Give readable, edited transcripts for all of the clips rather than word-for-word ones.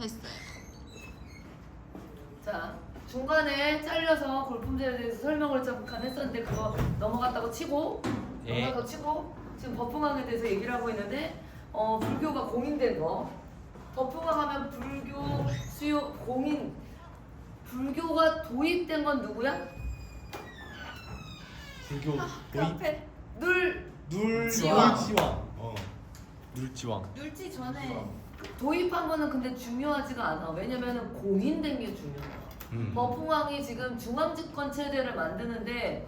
했어요. 자, 중간에 잘려서 골품제에 대해서 설명을 잠깐 했었는데 그거 넘어갔다고 치고 지금 법흥왕에 대해서 얘기를 하고 있는데 불교가 공인된 거. 법흥왕 하면 불교 수요 공인. 불교가 도입된 건 누구야? 불교 그 앞에 눌지왕. 눌지왕. 눌지 전에 도입한 거는 근데 중요하지가 않아. 왜냐면은 공인된 게 중요해. 법흥왕이 지금 중앙집권 체제를 만드는데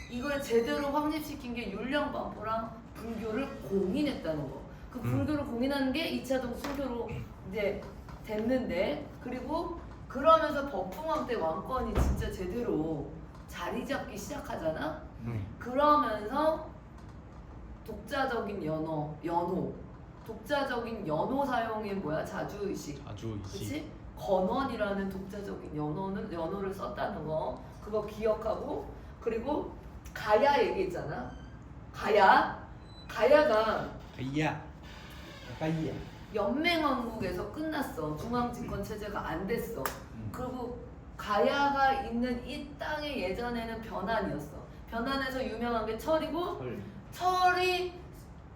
이걸 제대로 확립시킨 게 율령반포랑 불교를 공인했다는 거. 그 불교를 공인하는 게 이차동 순교로 이제 됐는데, 그리고 그러면서 법흥왕 때 왕권이 진짜 제대로 자리 잡기 시작하잖아. 그러면서 독자적인 독자적인 연호 사용이 뭐야? 자주의식. 그치? 건원이라는 독자적인 연호를 썼다는 거. 그거 기억하고, 그리고 가야 얘기했잖아. 가야가 연맹왕국에서 끝났어. 중앙집권 체제가 안 됐어. 그리고 가야가 있는 이 땅이 예전에는 변환이었어. 변환에서 유명한 게 철이고, 철이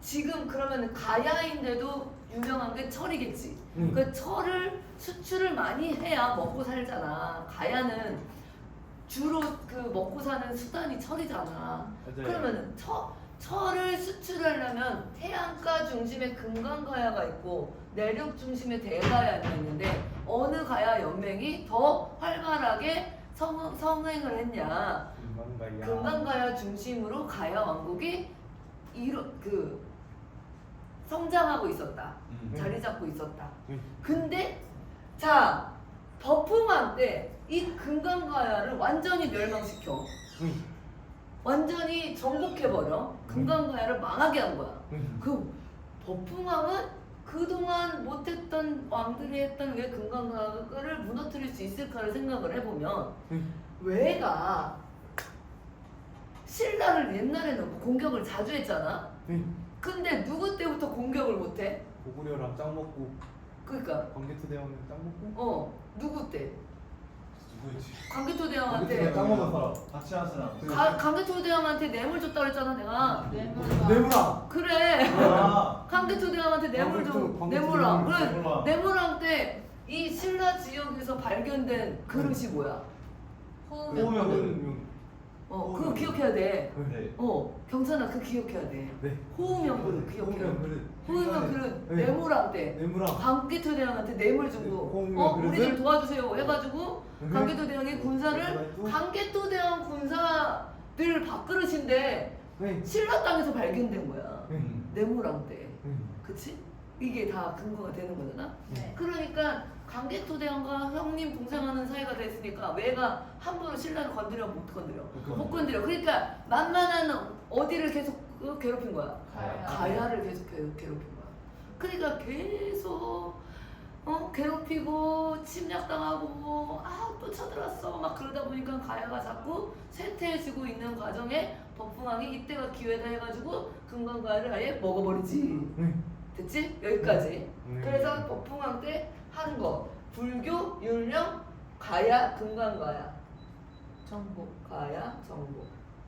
지금 그러면 가야인데도 유명한 게 철이겠지. 그 철을 수출을 많이 해야 먹고 살잖아. 가야는 주로 그 먹고 사는 수단이 철이잖아. 맞아요. 그러면 철을 수출하려면 해안가 중심에 금강가야가 있고 내륙 중심에 대가야가 있는데 어느 가야 연맹이 더 활발하게 성행을 했냐? 금강가야 중심으로 가야 왕국이 성장하고 있었다. 자리 잡고 있었다. 근데 자, 법흥왕 때 이 금강가야를 완전히 멸망시켜. 완전히 정복해버려. 금강가야를 망하게 한 거야. 그 법흥왕은 그동안 못했던 왕들이 했던 왜 금강가야를 무너뜨릴 수 있을까를 생각을 해보면 왜가 신라를 옛날에는 공격을 자주 했잖아. 근데 누구 때부터 공격을 못해? 고구려랑 짱 먹고 그러니까 광개토대왕이랑 짱 먹고 누구 때? 누구였지? 광개토대왕한테 짱 먹은 사람 같이 한 사람 광개토대왕한테 뇌물 줬다 그랬잖아 내가. 네모랑 그래. 광개토대왕한테 뇌물 줘. 네모랑. 그래. 네모랑. 네모랑 때 이 신라 지역에서 발견된 그릇이 뭐야? 호우명은 그거 기억해야 돼. 네. 경찬아 그거 기억해야 돼. 네. 호우명 그릇 기억해. 호우명 그릇 네. 네모랑 때 네모랑 광개토대왕한테 뇌물 주고 호우명 우리 좀 도와주세요 해가지고 네. 광개토대왕의 군사를 광개토대왕 군사들 밥그릇인데 네. 신라 땅에서 발견된 거야. 네. 네모랑 때. 그치? 이게 다 근거가 되는 거잖아. 네. 그러니까 광개토대왕과 형님 동생하는 사이가 됐으니까 왜가 함부로 신라를 건드려 못 건드려. 못 건드려. 그러니까 만만한 어디를 계속 괴롭힌 거야. 가야를 계속 괴롭힌 거야. 그러니까 계속 괴롭히고 침략당하고 또 쳐들었어 막 그러다 보니까 가야가 자꾸 쇠퇴해지고 있는 과정에 법흥왕이 이때가 기회다 해가지고 금강가야를 아예 먹어버리지. 됐지? 여기까지. 그래서 법흥왕 때 한 거 불교, 율령, 가야, 금강가야, 정복. 가야, 정복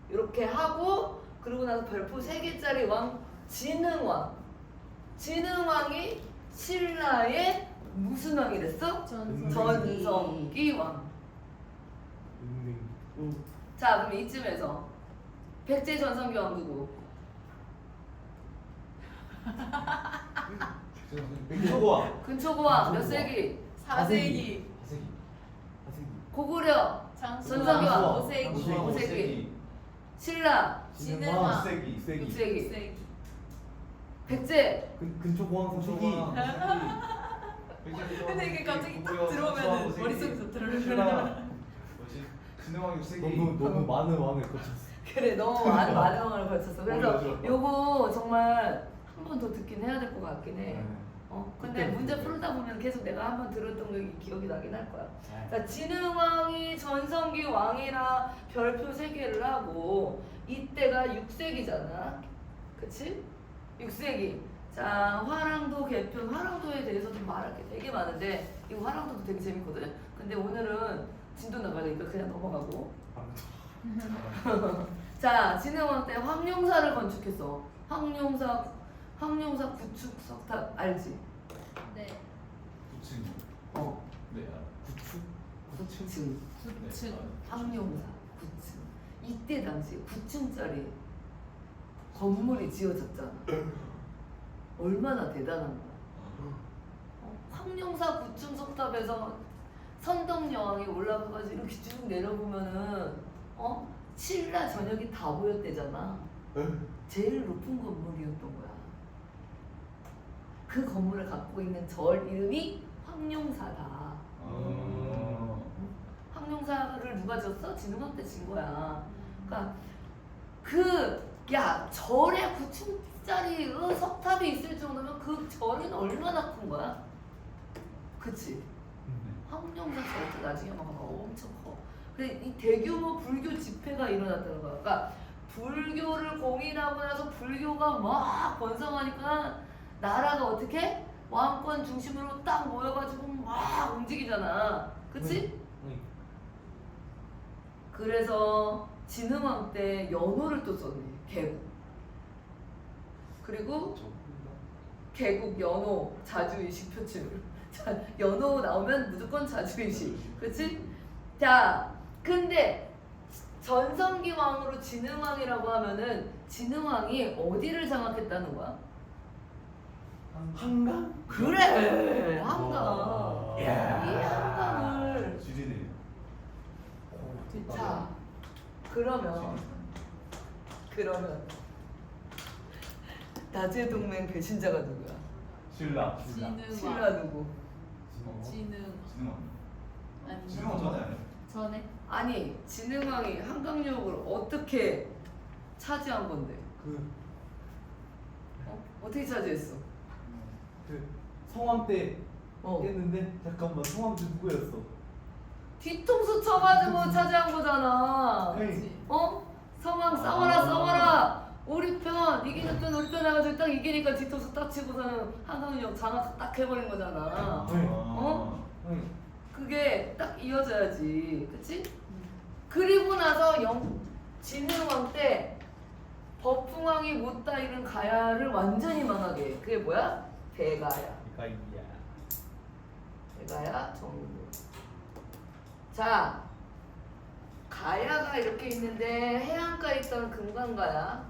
이렇게 하고 그러고 나서 별표 3개짜리 왕 진흥왕. 진흥왕이 신라의 무슨 왕이 됐어? 전성기 왕. 자 그럼 이쯤에서 백제 전성기 왕 누구? 근초고 왕 몇 세기? 4세기. 고구려 전성기 왕 5세기. 신라 진흥왕 6세기. 백제 근초고왕 서기 근데 이게 갑자기 딱 들어오면 머릿속에서 들어오는 진흥왕 6세기 너무 많은 왕을 거쳤어. 그래 너무 많은 왕을 거쳤어. 그래서 맞아. 요거 정말 한 번 더 듣긴 해야 될 것 같긴 해. 근데 그때 문제 풀다 보면 계속 내가 한 번 들었던 게 기억이 나긴 할 거야. 자, 진흥왕이 전성기 왕이라 별표 3개를 하고 이때가 6세기잖아. 그치? 6세기. 자, 화랑도 개편, 화랑도에 대해서 좀 말할 게 되게 많은데 이 화랑도도 되게 재밌거든. 근데 오늘은 진도 나가니까 그냥 넘어가고. 자, 진흥왕 때 황룡사를 건축했어. 황룡사 구축 석탑 알지? 네. 9층. 어, 네. 9층. 9층. 9층. 황룡사 9층. 이때 당시에 9층짜리 건물이 지어졌잖아. 얼마나 대단한 거야. 황룡사 9층 석탑에서 선덕여왕이 올라가가지고 이렇게 쭉 내려보면은 신라 전역이 다 보였대잖아. 제일 높은 건물이었던 거야. 그 건물을 갖고 있는 절 이름이 황룡사다. 황룡사를 누가 지었어? 진흥왕 때 진 거야. 그러니까 야 절에 9층짜리 석탑이 있을 정도면 그 절은 얼마나 큰 거야? 그치? 황룡사 절도 나중에 막 엄청 커. 근데 이 대규모 불교 집회가 일어났다는 거야. 그러니까 불교를 공인하고 나서 불교가 막 번성하니까 나라가 어떻게? 왕권 중심으로 딱 모여가지고 막 움직이잖아. 그치? 그래서 진흥왕 때 연호를 또 썼네. 개국. 그리고 개국, 연호, 자주의식 표출. 연호 나오면 무조건 자주의식. 그치? 자, 근데 전성기 왕으로 진흥왕이라고 하면은 진흥왕이 어디를 장악했다는 거야? 한강? 그래! 한강. 와. 이 한강을. 지리네. 자, 그러면 나주의 동맹 배신자가 누구야? 신라. 신라 누구? 진흥. 아니. 진흥왕 전에 아니야? 전에. 아니, 진흥왕이 한강역을 어떻게 차지한 건데? 어떻게 차지했어? 그 성왕 때 어. 했는데 잠깐만 성왕 때 누구였어? 뒤통수 쳐가지고 차지한 거잖아. 그렇지. 성왕 싸워라. 우리 편 이기는 편 우리 편 해가지고 딱 이기니까 뒤통수 딱 치고서는 한강역 장악 딱 해버린 거잖아. 응. 그게 딱 이어져야지, 그치? 그리고 나서 진흥왕 때 법흥왕이 못다 이룬 가야를 완전히 망하게 해. 그게 뭐야? 대가야. 대가야 정부. 자, 가야가 이렇게 있는데 해안가에 있던 금강가야,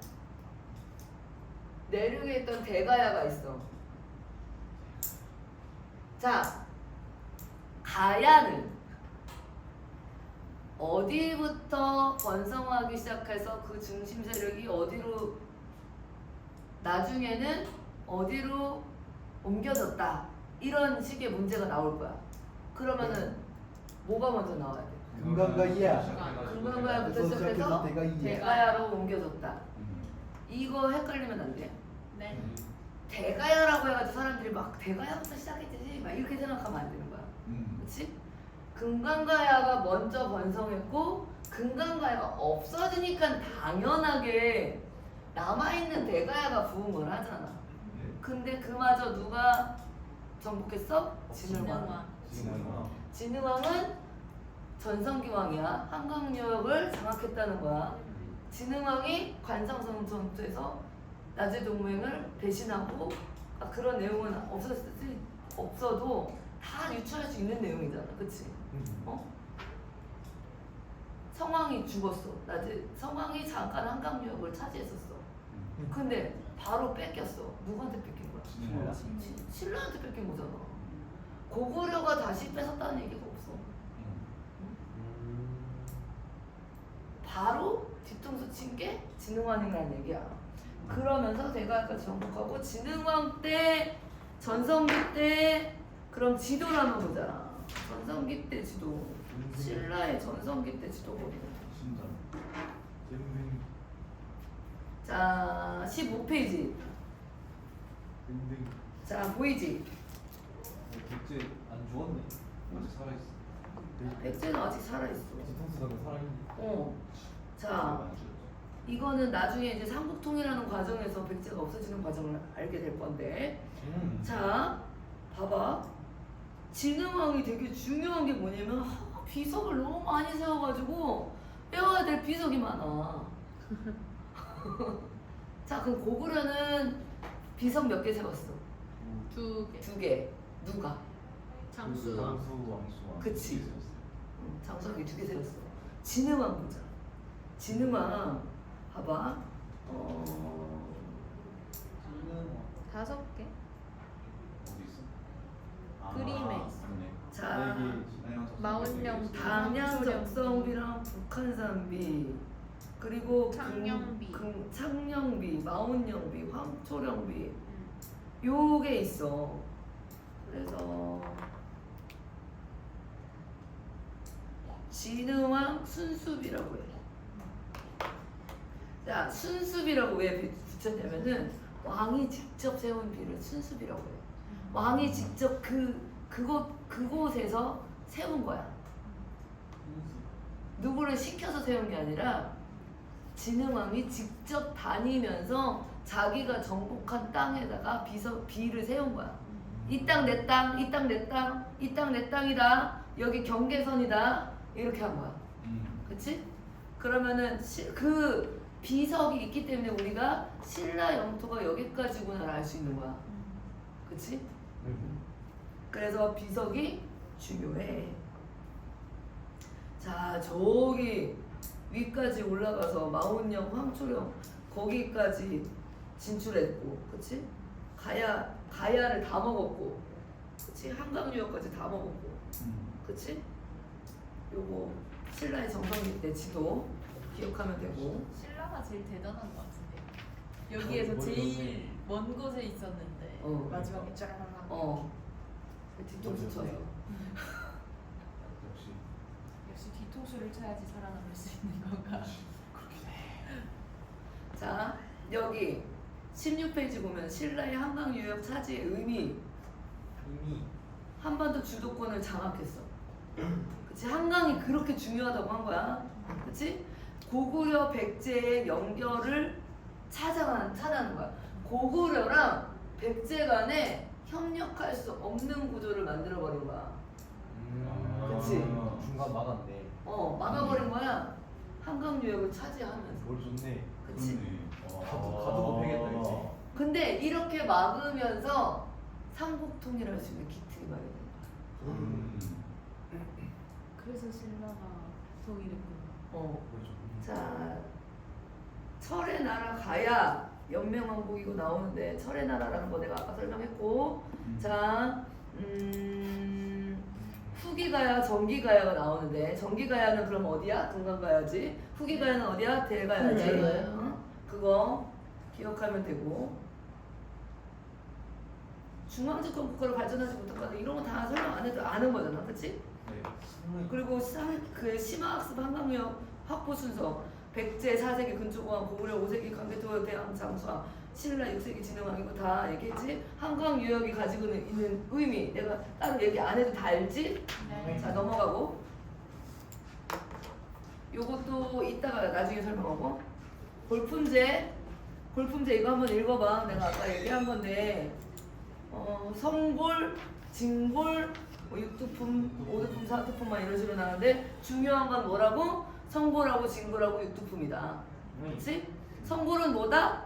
내륙에 있던 대가야가 있어. 자, 가야는 어디부터 번성하기 시작해서 그 중심 세력이 어디로 나중에는 어디로 옮겨졌다, 이런 식의 문제가 나올 거야. 그러면은 뭐가 먼저 나와야 돼? 금강가야부터 시작해서 대가야로 옮겨졌다. 이거 헷갈리면 안 돼. 네. 대가야라고 해가지고 사람들이 막 대가야부터 시작했지 막 이렇게 생각하면 안 되는 거야. 그렇지? 금강가야가 먼저 번성했고 금강가야가 없어지니까 당연하게 남아있는 대가야가 부흥을 하잖아. 근데 그마저 누가 정복했어? 진흥왕. 진흥왕은 전성기왕이야. 한강역을 장악했다는 거야. 진흥왕이 관상성 전투에서 나주의 동맹을 배신하고, 그런 내용은 없어도 다 유추할 수 있는 내용이잖아. 그치? 성왕이 죽었어. 성왕이 잠깐 한강역을 차지했었어. 근데 바로 뺏겼어. 누구한테 뺏긴 거야? 신라한테 뺏긴 거잖아. 고구려가 다시 뺏었다는 얘기가 없어. 바로 뒤통수 친 게 진흥왕이라는 얘기야. 그러면서 대가야까지 정복하고, 진흥왕 때, 전성기 때, 그럼 지도를 한번 보자. 전성기 때 지도. 신라의 전성기 때 지도 보자. 자, 15페이지. 자, 보이지? 백제 안 죽었네. 아직 살아있어. 백제는 아직 살아있어. 뒤통수 가면 살아있네. 자, 이거는 나중에 이제 삼국통일하는 과정에서 백제가 없어지는 과정을 알게 될 건데. 자, 봐봐. 진흥왕이 되게 중요한 게 뭐냐면 비석을 너무 많이 세워가지고 빼와야 될 비석이 많아. 자, 그럼 고구려는 비석 몇 개 세웠어? 2개. 2개. 누가? 장수왕. 왕수왕. 그치. 장수왕이 2개 세웠어. 진흥왕 보자. 진흥왕 봐봐. 5개. 어디 있어? 그림에 있어. 자, 마운령, 당양 적성비랑 북한산비 그리고 창녕비. 창녕비, 마운령비, 황초령비 요게 있어. 그래서 진흥왕 순수비라고 해. 자, 순수비라고 왜 붙였냐면은 왕이 직접 세운 비를 순수비라고 해. 왕이 직접 그곳에서 세운 거야. 누구를 시켜서 세운 게 아니라 진흥왕이 직접 다니면서 자기가 정복한 땅에다가 비를 세운 거야. 이 땅 내 땅, 이 땅 내 땅, 이 땅 내 땅이다. 여기 경계선이다. 이렇게 한 거야. 그치? 그러면은 그 비석이 있기 때문에 우리가 신라 영토가 여기까지구나를 알 수 있는 거야. 그치? 그래서 비석이 중요해. 자, 저기 위까지 올라가서 마운령, 황초령 거기까지 진출했고, 그치? 가야를 다 먹었고, 그치? 한강유역까지 다 먹었고, 그치? 요거 신라의 정성기 때 지도 기억하면 되고. 신라가 제일 대단한 것 같은데. 여기에서 제일 먼 곳에 있었는데 마지막에 쫙. 뒤통수 쳐서. 역시. 역시 뒤통수를 쳐야지 살아남을 수 있는 건가? 자, 여기 16페이지 보면 신라의 한강 유역 차지의 의미. 한반도 주도권을 장악했어. 그치? 한강이 그렇게 중요하다고 한 거야. 그치? 고구려 백제의 연결을 찾아가는 거야. 고구려랑 백제 간에 협력할 수 없는 구조를 만들어 버린 거야. 그치? 중간 막았네. 막아버린 거야. 한강 유역을 차지하면서. 뭘 좋네. 그치? 가두고 패겠다 이제. 근데 이렇게 막으면서 삼국 통일할 수 있는 기틀이 마련된 거야. 그래서 신라가 통일했구나. 자, 철의 나라 가야 연맹왕국이고 나오는데 철의 나라라는 거 내가 아까 설명했고, 자, 후기가야 정기가야가 나오는데 정기가야는 그럼 어디야? 동강가야지. 후기가야는 어디야? 대가야지. 그거 기억하면 되고. 중앙집권 국가로 발전하지 못한 거는 이런 거 다 설명 안 해도 아는 거잖아, 그렇지? 그리고 그 심화학습 한강유역 확보 순서 백제 4세기 근초고왕 고구려 5세기 강개토 대왕 장수왕 신라 6세기 진흥왕 이거 다 얘기했지? 한강 유역이 가지고 있는 의미 내가 따로 얘기 안 해도 다 알지? 네. 자, 넘어가고 요것도 이따가 나중에 설명하고 골품제 이거 한번 읽어봐. 내가 아까 얘기한 건데 성골, 진골, 뭐 6두품, 5두품, 4두품만 이런 식으로 나오는데 중요한 건 뭐라고? 성골하고 진골하고 6두품이다. 그렇지? 성골은 뭐다?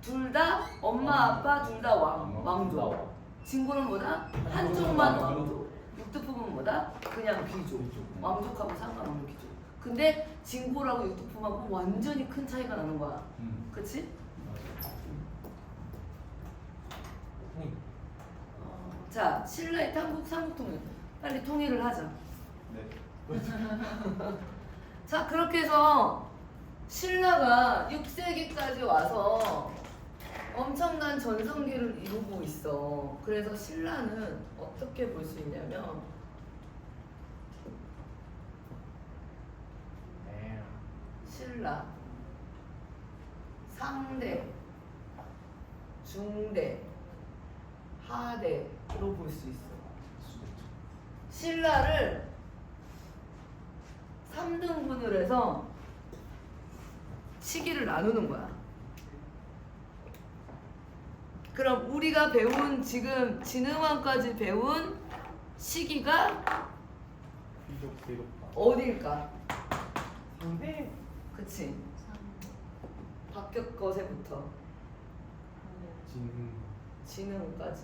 둘 다 엄마 아빠 둘 다 왕조. 진골은 뭐다? 한쪽만 왕조. 6두품은 뭐다? 그냥 귀족. 왕족하고 상관없는 귀족. 근데 진골하고 6두품하고 완전히 큰 차이가 나는 거야. 그렇지? 자, 신라의 삼국통일 빨리 통일을 하자. 네. 자, 그렇게 해서 신라가 6세기까지 와서 엄청난 전성기를 이루고 있어. 그래서 신라는 어떻게 볼 수 있냐면 신라 상대, 중대, 하대로 볼 수 있어. 신라를 3등분을 해서 시기를 나누는 거야. 그럼 우리가 배운 지금 진흥왕까지 배운 시기가 귀족 괴롭다. 어딜까? 상대. 그치? 박격 거세부터 진. 진흥까지.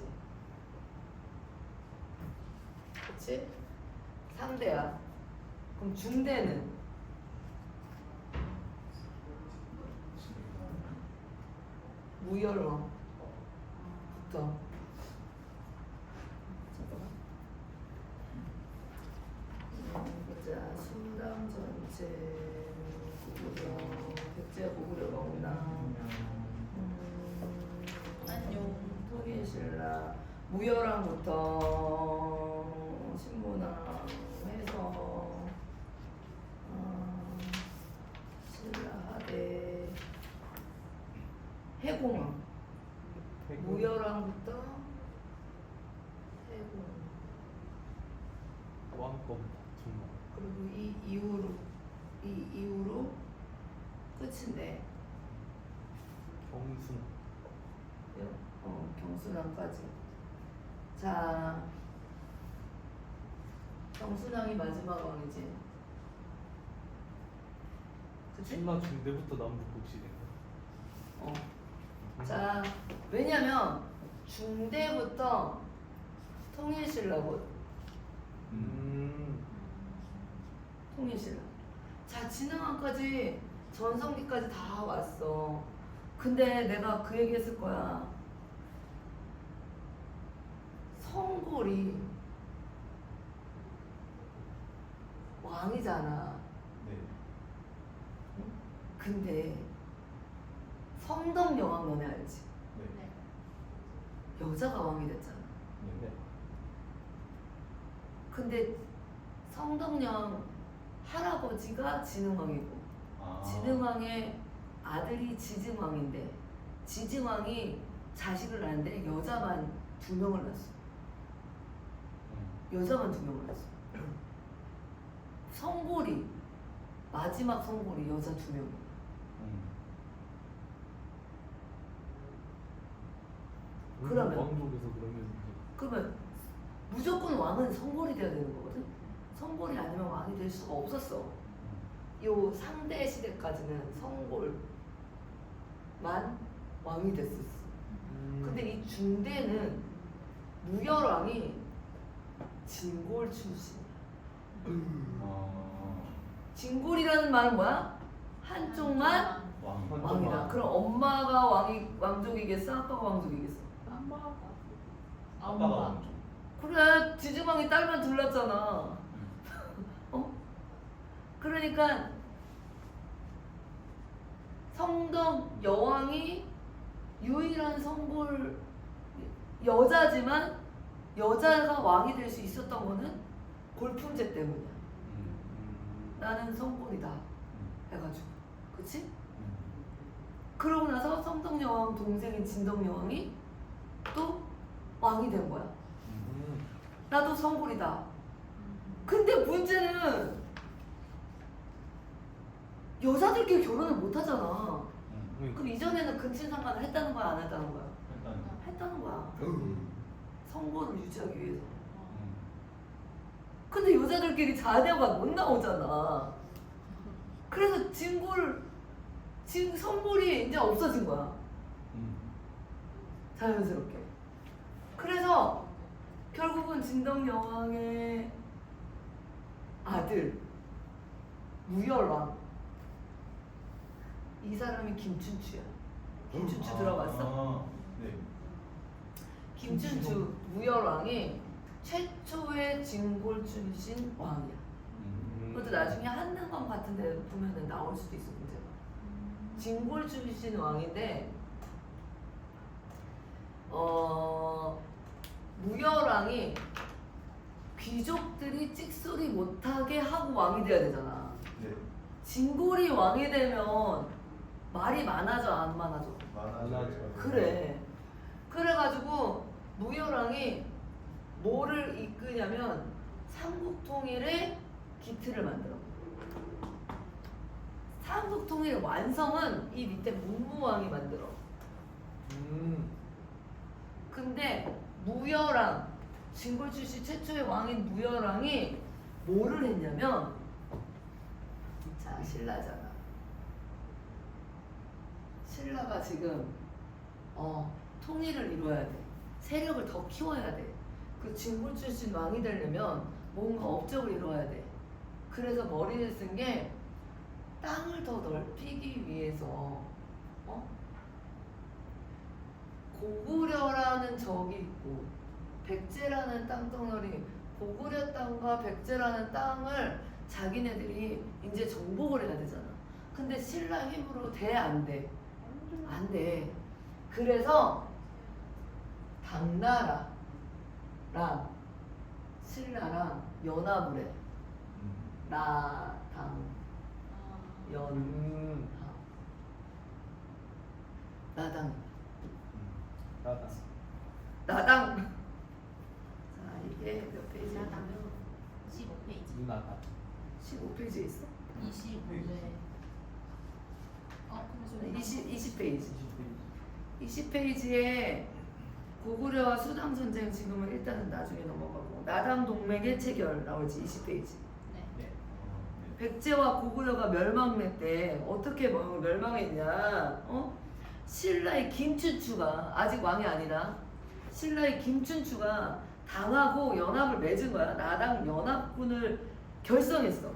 그치? 3대야. 그럼 중대는? 무열왕부터. 잠깐만. 보자. 순당 전체 고구려 백제 고구려 명당 안녕. 통일신라 무열왕부터 신문왕 해서 신라하대 해공왕 무열왕부터 해공 왕검부터 중왕. 그리고 이 이후로 끝인데 경순. 경순왕까지. 자, 경순왕이 마지막 왕이지. 그치? 신라 중대부터 남북국시대. 자, 왜냐면 중대부터 통일신라거든. 통일신라. 자, 진흥왕까지 전성기까지 다 왔어. 근데 내가 그 얘기 했을 거야. 성골이 왕이잖아. 네. 근데 성덕여왕 너네 알지? 네. 여자가 왕이 됐잖아. 네. 근데 성덕여왕 할아버지가 진흥왕이고 아. 진흥왕의 아들이 지증왕인데 지증왕이 자식을 낳는데 여자만 2명을 낳았어. 여자만 2명을 낳았어. 성골이 마지막 성골이 여자 2명. 그러면 왕족에서 그러면 그러면 무조건 왕은 성골이 돼야 되는 거거든. 성골이 아니면 왕이 될 수가 없었어. 요 상대 시대까지는 성골만 왕이 됐었어. 근데 이 중대는 무열왕이 진골 출신이야. 진골이라는 말은 뭐야? 한쪽만 왕이다. 그럼 엄마가 왕족이겠어? 아빠가 왕족이겠어? 아빠가 왕족. 그래, 지증왕이 딸만 둘렀잖아. 그러니까 성덕 여왕이 유일한 성골 여자지만 여자가 왕이 될 수 있었던 거는 골품제 때문이야. 나는 성골이다 해가지고, 그치? 그러고 나서 성덕 여왕 동생인 진덕 여왕이 또 왕이 된 거야. 나도 성골이다. 근데 문제는 여자들끼리 결혼을 못 하잖아. 그럼 이전에는 근친상간을 했다는 거야, 안 했다는 거야? 했다는 거야. 성골을 유지하기 위해서. 근데 여자들끼리 자녀가 못 나오잖아. 그래서 성골이 이제 없어진 거야. 자연스럽게. 그래서 결국은 진덕 여왕의 아들 무열왕, 이 사람이 김춘추야. 김춘추 들어봤어? 네. 김춘추 무열왕이 최초의 진골 출신 왕이야. 그것도 나중에 한능검 같은 데 보면은 나올 수도 있어, 문제가. 진골 출신 왕인데 무열왕이 귀족들이 찍소리 못하게 하고 왕이 돼야 되잖아. 네. 진골이 왕이 되면 말이 많아져, 안 많아져? 많아져. 그래. 그래가지고 무열왕이 뭐를 이끄냐면 삼국통일의 기틀을 만들어. 한국 통일의 완성은 이 밑에 문무왕이 만들어. 근데 무열왕, 진골 출신 최초의 왕인 무열왕이 뭐를 했냐면, 자 신라잖아. 신라가 지금 통일을 이루어야 돼. 세력을 더 키워야 돼. 그 진골 출신 왕이 되려면 뭔가 업적을 이루어야 돼. 그래서 머리를 쓴 게 땅을 더 넓히기 위해서 고구려라는 적이 있고 백제라는 땅덩어리, 고구려 땅과 백제라는 땅을 자기네들이 이제 정복을 해야 되잖아. 근데 신라 힘으로 돼? 안 돼? 안 돼. 그래서 당나라랑 신라랑 연합을 해. 나당 연 나당 나당. 자 이게 몇 페이지? 나다면 15페이지. 나다. 15페이지에 있어? 25네. 그래서 20페이지. 20페이지에 고구려와 수당 전쟁 지금은 일단은 나중에 넘어가고 나당 동맹의 체결 나오지 20페이지. 네. 백제와 고구려가 멸망했대. 어떻게 멸망했냐? 신라의 김춘추가 아직 왕이 아니라 신라의 김춘추가 당하고 연합을 맺은 거야. 나당 연합군을 결성했어.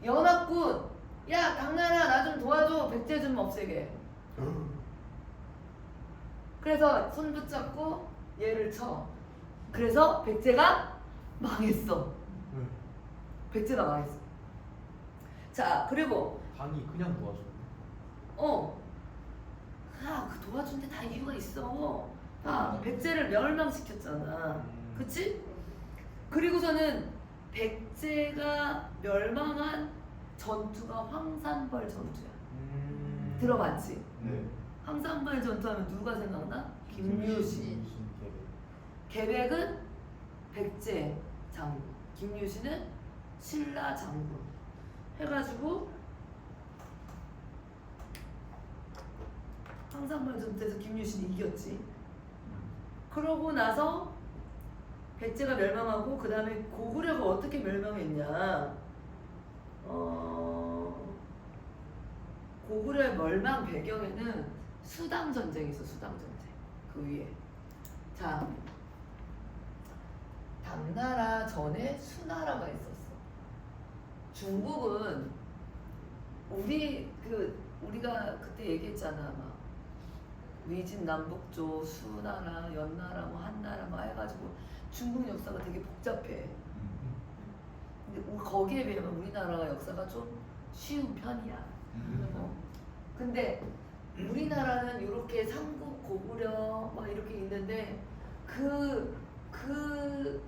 연합군, 야 당나라 나 좀 도와줘. 백제 좀 없애게. 그래서 손 붙잡고 얘를 쳐. 그래서 백제가 망했어. 백제가 망했어. 자 그리고 당이 그냥 도와줘. 그 도와준데 다 이유가 있어. 백제를 멸망시켰잖아. 그치? 그리고서는 백제가 멸망한 전투가 황산벌 전투야. 들어봤지? 네. 황산벌 전투하면 누가 생각나? 김유신. 계백은 백제 장군, 김유신은 신라 장군 해가지고 황산벌 전투에서 김유신이 이겼지. 그러고 나서 백제가 멸망하고 그 다음에 고구려가 어떻게 멸망했냐? 고구려의 멸망 배경에는 수당 전쟁이 있어. 수당 전쟁. 그 위에. 자, 당나라 전에 수나라가 있었어. 중국은 우리가 그때 얘기했잖아. 막 위진 남북조 수나라, 연나라, 뭐 한나라 막 해가지고 중국 역사가 되게 복잡해. 근데 거기에 비하면 우리나라가 역사가 좀 쉬운 편이야. 근데 우리나라는 이렇게 삼국, 고구려 막 이렇게 있는데 그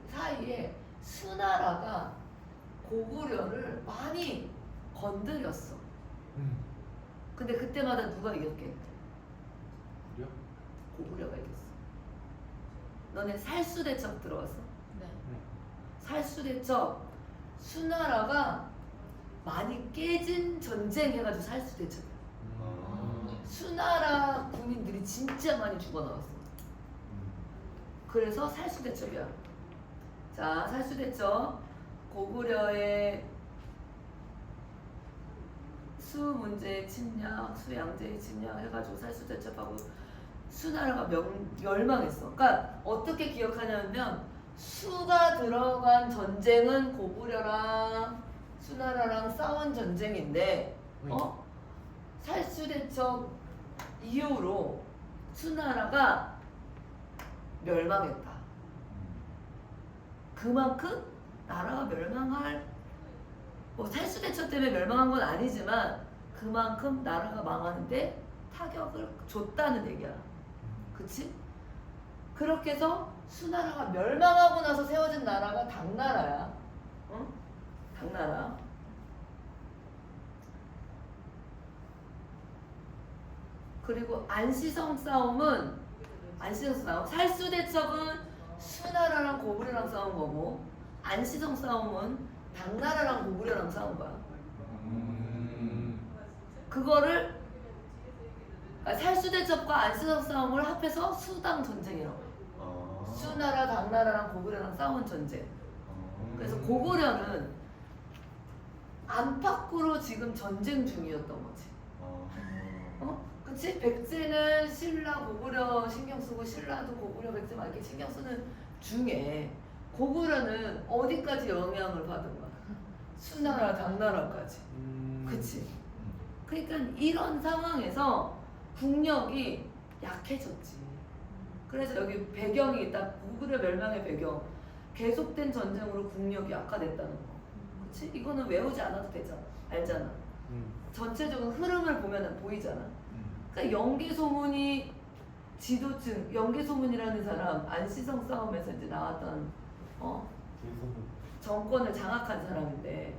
사이에 수나라가 고구려를 많이 건드렸어. 근데 그때마다 누가 이겼게? 그래요? 고구려가 이겼어. 너네 살수대첩 들어봤어? 네. 살수대첩. 수나라가 많이 깨진 전쟁 해가지고 살수대첩. 수나라 군인들이 진짜 많이 죽어 나왔어. 그래서 살수대첩이야. 자, 살수대첩. 고구려의 수 문제의 침략, 수양제의 침략 해가지고 살수대첩하고 수나라가 멸망했어. 그러니까 어떻게 기억하냐면 수가 들어간 전쟁은 고구려랑 수나라랑 싸운 전쟁인데 살수대첩 이후로 수나라가 멸망했다. 그만큼 나라가 멸망할 살수대첩 때문에 멸망한 건 아니지만 그만큼 나라가 망하는데 타격을 줬다는 얘기야. 그치? 그렇게 해서 수나라가 멸망하고 나서 세워진 나라가 당나라야. 당나라. 그리고 안시성 싸움은 살수대첩은 수나라랑 고구려랑 싸운 거고 안시성 싸움은 당나라랑 고구려랑 싸운 거야. 그거를 그러니까 살수대첩과 안시성 싸움을 합해서 수당 전쟁이라고 해요. 수나라, 당나라랑 고구려랑 싸운 전쟁. 그래서 고구려는 안팎으로 지금 전쟁 중이었던 거지. 그치? 백제는 신라, 고구려 신경 쓰고 신라도 고구려, 백제 막 이렇게 신경 쓰는 중에 고구려는 어디까지 영향을 받은 거야? 수나라, 당나라까지. 그치? 그러니까 이런 상황에서 국력이 약해졌지. 그래서 여기 배경이 딱 고구려 멸망의 배경. 계속된 전쟁으로 국력이 약화됐다는 거. 그치? 이거는 외우지 않아도 되잖아. 알잖아. 전체적인 흐름을 보면 보이잖아. 그러니까 연개소문이 지도층, 연개소문이라는 사람 안시성 싸움에서 이제 나왔던 정권을 장악한 사람인데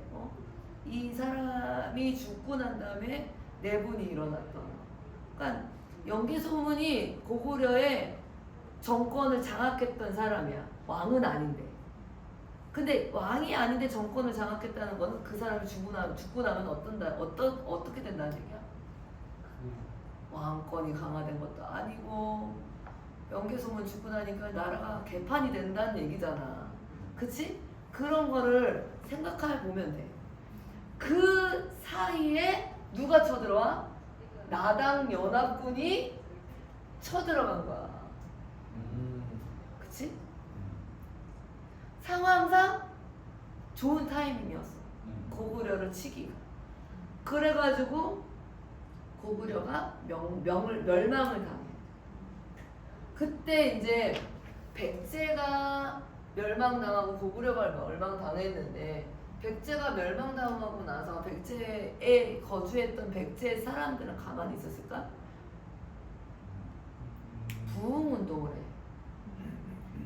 이 사람이 죽고 난 다음에 내분이 일어났던. 그러니까 연개소문이 고구려의 정권을 장악했던 사람이야. 왕은 아닌데. 근데 왕이 아닌데 정권을 장악했다는 거는 그 사람이 죽고 나면 어떻게 된다는 얘기야? 왕권이 강화된 것도 아니고 연개소문 죽고 나니까 나라가 개판이 된다는 얘기잖아. 그치? 그런 거를 생각해 보면 돼. 그 사이에 누가 쳐들어와? 나당 연합군이 쳐들어간 거야. 그치? 상황상 좋은 타이밍이었어. 고구려를 치기가. 그래가지고 고구려가 멸망을 당해. 그때 이제 백제가 멸망당하고 고구려가 멸망당했는데 백제가 멸망당하고 나서 백제에 거주했던 백제 사람들은 가만히 있었을까? 부흥운동을 해.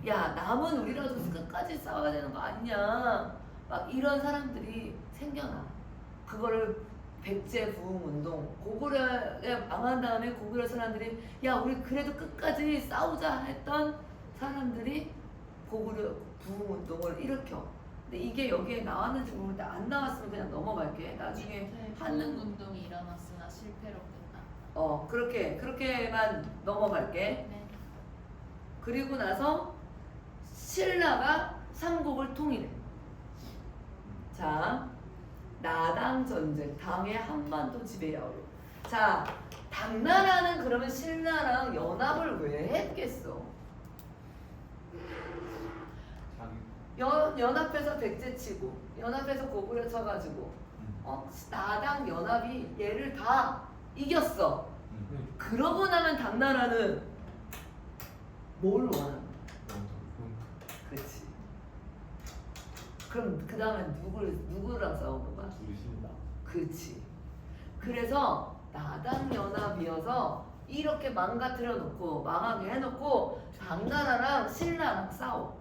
야, 남은 우리라도 끝까지 싸워야 되는 거 아니냐. 막 이런 사람들이 생겨나. 그거를 백제 부흥운동. 고구려가 망한 다음에 고구려 사람들이 야, 우리 그래도 끝까지 싸우자 했던 사람들이 고구려 부흥운동을 일으켜. 근데 이게 여기에 나왔는지 모르는데 안 나왔으면 그냥 넘어갈게. 나중에 한능 운동이 일어났으나 실패로 끝나. 그렇게만 넘어갈게. 네. 그리고 나서 신라가 삼국을 통일해. 자, 나당 전쟁, 당의 한반도 지배 야유. 자, 당나라는 그러면 신라랑 연합을 왜 했겠어? 연합해서 백제 치고, 연합해서 고구려 쳐가지고, 나당 연합이 얘를 다 이겼어. 그러고 나면 당나라는 뭘 원하는 거야? 그렇지. 그럼 그 다음에 누구랑 싸우는 거야? 그렇지. 그래서 나당 연합이어서 이렇게 망가뜨려 놓고 망하게 해놓고 당나라랑 신라랑 싸워.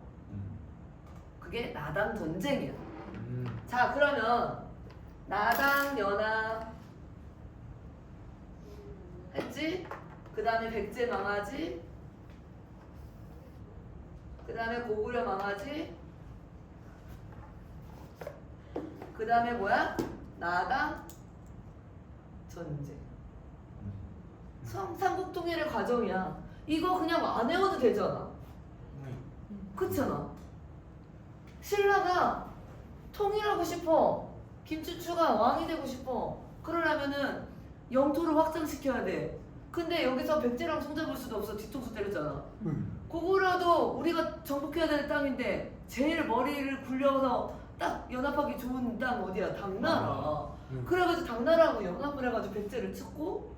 그게 나당 전쟁이야. 자, 그러면 나당 연합 했지? 그 다음에 백제 망하지? 그 다음에 고구려 망하지? 그 다음에 뭐야? 나당 전쟁. 삼국 통일의 과정이야. 이거 그냥 안 외워도 되잖아. 그렇잖아. 신라가 통일하고 싶어. 김추추가 왕이 되고 싶어. 그러려면은 영토를 확장시켜야 돼. 근데 여기서 백제랑 손잡을 수도 없어. 뒤통수 때렸잖아. 고구려도 우리가 정복해야 될 땅인데 제일 머리를 굴려서 딱 연합하기 좋은 땅 어디야? 당나라. 그래가지고 당나라하고 연합을 해가지고 백제를 쳤고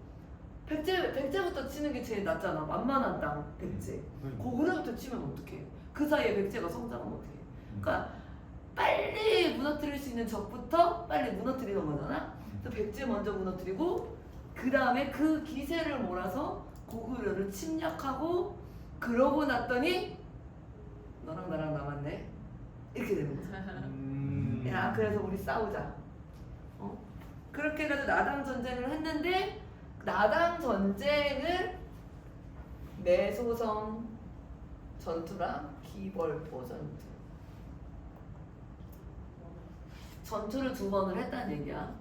백제부터 치는 게 제일 낫잖아. 만만한 땅 백제. 고구려부터 치면 어떡해? 그 사이에 백제가 성장하면 어떡해? 그러니까 빨리 무너뜨릴 수 있는 적부터 빨리 무너뜨리는 거잖아. 그래서 백제 먼저 무너뜨리고 그 다음에 그 기세를 몰아서 고구려를 침략하고 그러고 났더니 너랑 나랑 남았네 이렇게 되는 거죠. 야, 그래서 우리 싸우자. 그렇게 해가지고 나당 전쟁을 했는데 나당 전쟁을 매소성 전투랑 기벌포 전투를 2번을 했다는 얘기야.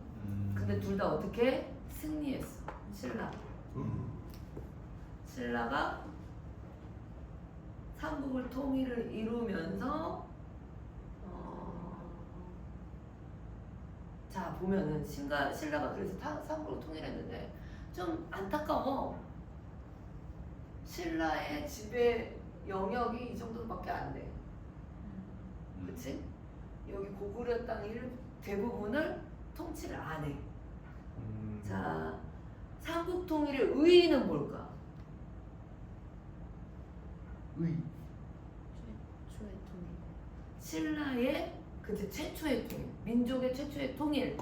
근데 둘 다 어떻게? 승리했어. 신라가 삼국을 통일을 이루면서 자 보면은 신라가 그래서 삼국을 통일했는데 좀 안타까워. 신라의 지배 영역이 이 정도밖에 안 돼. 그치? 여기 고구려 땅 대부분을 통치를 안 해. 자, 삼국 통일의 의의는 뭘까? 최초의 통일. 신라의 그치 최초의 통일, 민족의 최초의 통일,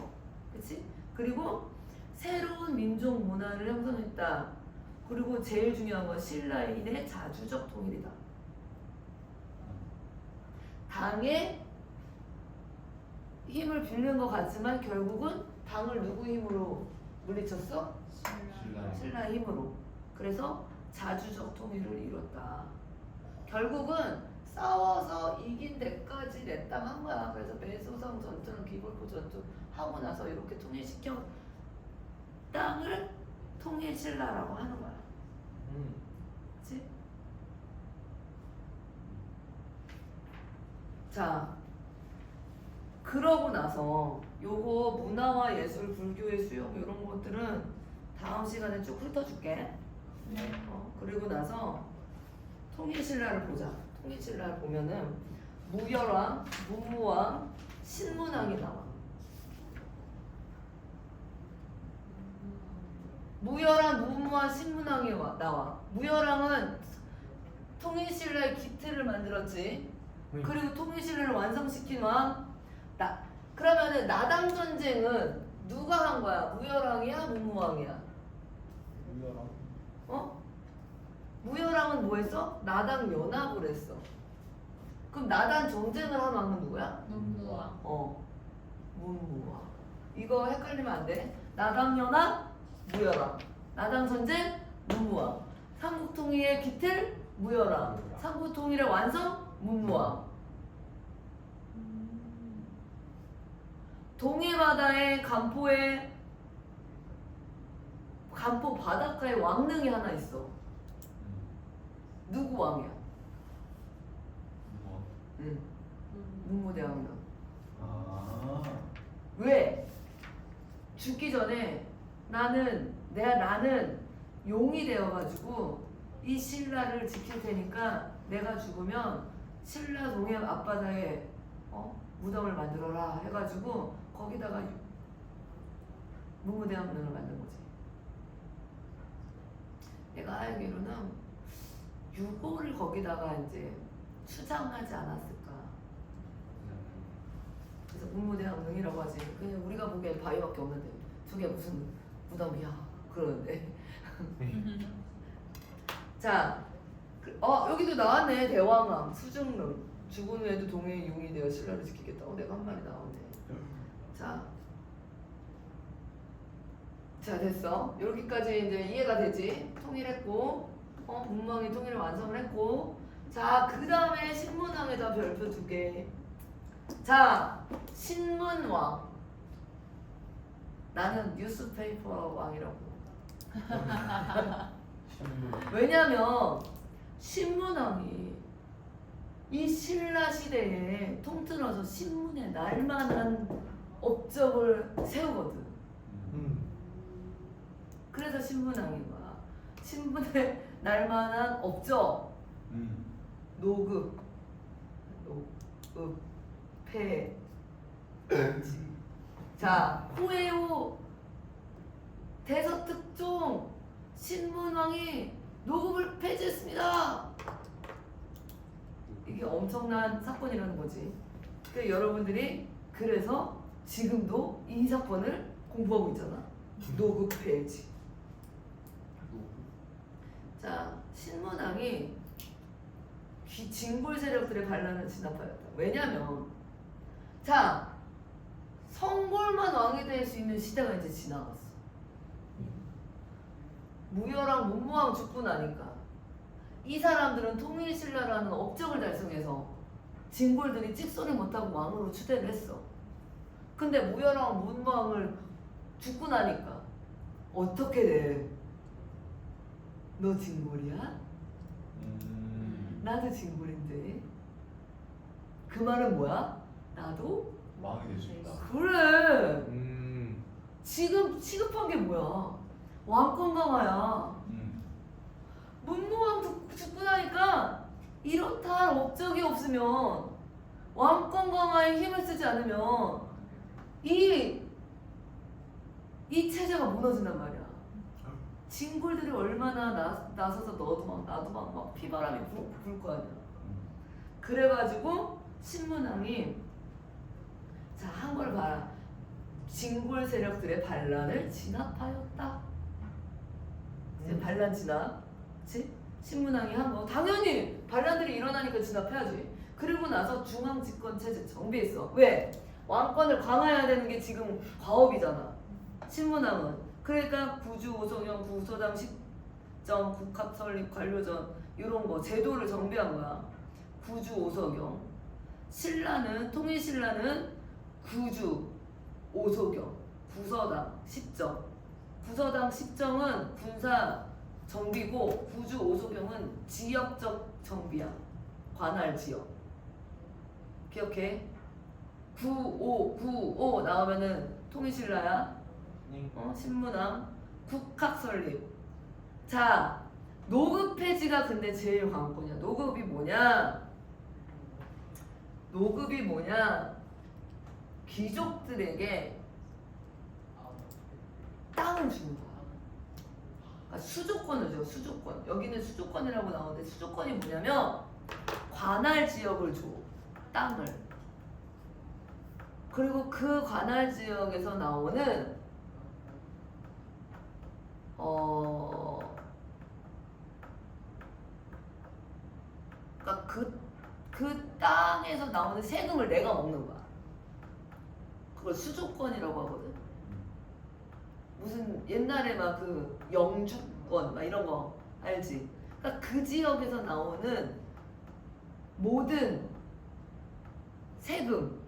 그치? 그리고 새로운 민족 문화를 형성했다. 그리고 제일 중요한 건 신라인의 자주적 통일이다. 당의 힘을 빌는 것 같지만 결국은 당을 누구 힘으로 물리쳤어? 신라의 힘으로. 그래서 자주적 통일을 이뤘다. 결국은 싸워서 이긴 데까지 내 땅 한 거야. 그래서 매소성 전투는 비골포 전투 하고 나서 이렇게 통일시켜 땅을 통일신라라고 하는 거야. 그치? 자, 그러고 나서 요거 문화와 예술, 불교의 수용 이런 것들은 다음 시간에 쭉 훑어줄게. 그리고 나서 통일신라를 보자. 통일신라를 보면은 무열왕, 문무왕, 신문왕이 나와. 무열왕, 문무왕, 신문왕이 나와. 무열왕은 통일신라의 기틀을 만들었지. 그리고 통일신라를 완성시킨 왕. 그러면은 나당 전쟁은 누가 한 거야? 무열왕이야, 문무왕이야? 무열왕. 무열왕은 뭐 했어? 나당 연합을 했어. 그럼 나당 전쟁을 한 왕은 누구야? 문무왕. 문무왕. 이거 헷갈리면 안 돼. 나당 연합, 무열왕. 나당 전쟁, 문무왕. 삼국 통일의 기틀, 무열왕. 삼국 통일의 완성, 문무왕. 동해바다의 간포 바닷가에 왕릉이 하나 있어. 누구 왕이야? 문무대왕릉. 왜? 죽기 전에 나는 용이 되어가지고 이 신라를 지킬 테니까 내가 죽으면 신라 동해 앞바다에 무덤을 만들어라 해가지고 거기다가 문무대왕릉을 만든 거지. 내가 알기로는 유고를 거기다가 이제 수장하지 않았을까. 그래서 문무대왕릉이라고 하지. 그냥 우리가 보기엔 바위밖에 없는데 저게 무슨 무덤이야 그러는데. 자, 여기도 나왔네. 대왕암, 수중릉. 죽은 후에도 동해의 용이 되어 신라를 지키겠다. 내가 한 말이 나오네. 자 됐어. 여기까지 이제 이해가 되지? 통일했고, 문무왕이 통일을 완성을 했고, 자 그 다음에 신문왕에다 별표 2개. 자 신문왕. 나는 뉴스페이퍼 왕이라고. 왜냐면 신문왕이 이 신라 시대에 통틀어서 신문에 날만한 업적을 세우거든. 그래서 신문왕인 거야. 신문에 날만한 업적. 노급, 폐. 자, 호해우 대서특종 신문왕이 노급을 폐지했습니다. 이게 엄청난 사건이라는 거지. 그러니까 여러분들이 그래서 지금도 이 사건을 공부하고 있잖아. 노급 폐지. 자, 신문왕이 징벌 세력들의 반란을 진압하였다. 왜냐면 자, 성골만 왕이 될 수 있는 시대가 이제 지나갔어. 무열왕, 문무왕 죽고 나니까 이 사람들은 통일신라라는 업적을 달성해서 징벌들이 찍소리 못하고 왕으로 추대를 했어. 근데 무열왕, 문무왕을 죽고 나니까 어떻게 돼? 너 진골이야? 나도 진골인데. 그 말은 뭐야? 나도 왕이 될 수 있다. 그래. 지금 시급한 게 뭐야? 왕권 강화야. 문무왕 죽고 나니까 이렇다 할 업적이 없으면 왕권 강화에 힘을 쓰지 않으면 이 체제가 무너진단 말이야. 진골들이 얼마나 나서서 너도 막 나도 막 피바람이 불 거 아니야. 그래가지고 신문왕이 자, 한 걸 봐라. 진골 세력들의 반란을 진압하였다. 이제 반란 진압, 그렇지? 신문왕이 한 거 당연히 반란들이 일어나니까 진압해야지. 그리고 나서 중앙 집권 체제 정비했어. 왜? 왕권을 강화해야 되는 게 지금 과업이잖아. 신문왕은. 그러니까 구주 오성영 구소당 시정 국합 설립 관료전 이런 거 제도를 정비한 거야. 구주 오성영. 신라는 통일신라는 구주 오소경, 구서당, 십정. 구서당, 십정은 군사 정비고 구주 오소경은 지역적 정비야. 관할 지역. 기억해? 95 나오면은 통일신라야. 신문왕, 국학 설립. 자, 노급 폐지가 근데 제일 관건이야. 노급이 뭐냐? 노급이 뭐냐? 귀족들에게 땅을 주는 거야. 그러니까 수조권을 줘, 수조권. 여기는 수조권이라고 나오는데 수조권이 뭐냐면 관할 지역을 줘, 땅을. 그리고 그 관할 지역에서 나오는 그러니까 그 땅에서 나오는 세금을 내가 먹는 거야. 그걸 수조권이라고 하거든. 무슨 옛날에 막 그 영주권 막 이런 거 알지? 그러니까 그 지역에서 나오는 모든 세금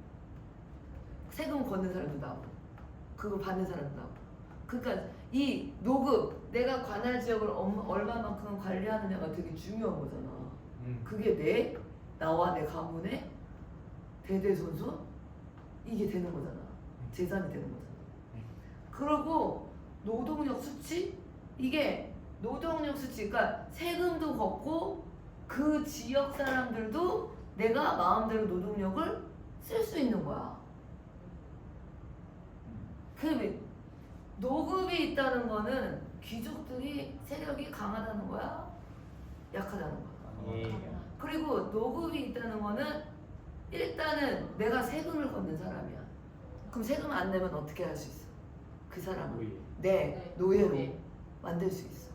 걷는 사람도 나오고 그거 받는 사람도 나오고. 그러니까 이 노급 내가 관할 지역을 얼마만큼 관리하느냐가 되게 중요한 거잖아. 그게 나와 내 가문의 대대손손 이게 되는 거잖아. 재산이 되는 거잖아. 그리고 노동력 수치 이게 노동력 수치 그러니까 세금도 걷고 그 지역 사람들도 내가 마음대로 노동력을 쓸 수 있는 거야. 그 노급이 있다는 거는 귀족들이 세력이 강하다는 거야? 약하다는 거야? 그리고 노급이 있다는 거는 일단은 내가 세금을 걷는 사람이야. 그럼 세금 안 내면 어떻게 할 수 있어? 그 사람을 내 노예로 만들 수 있어.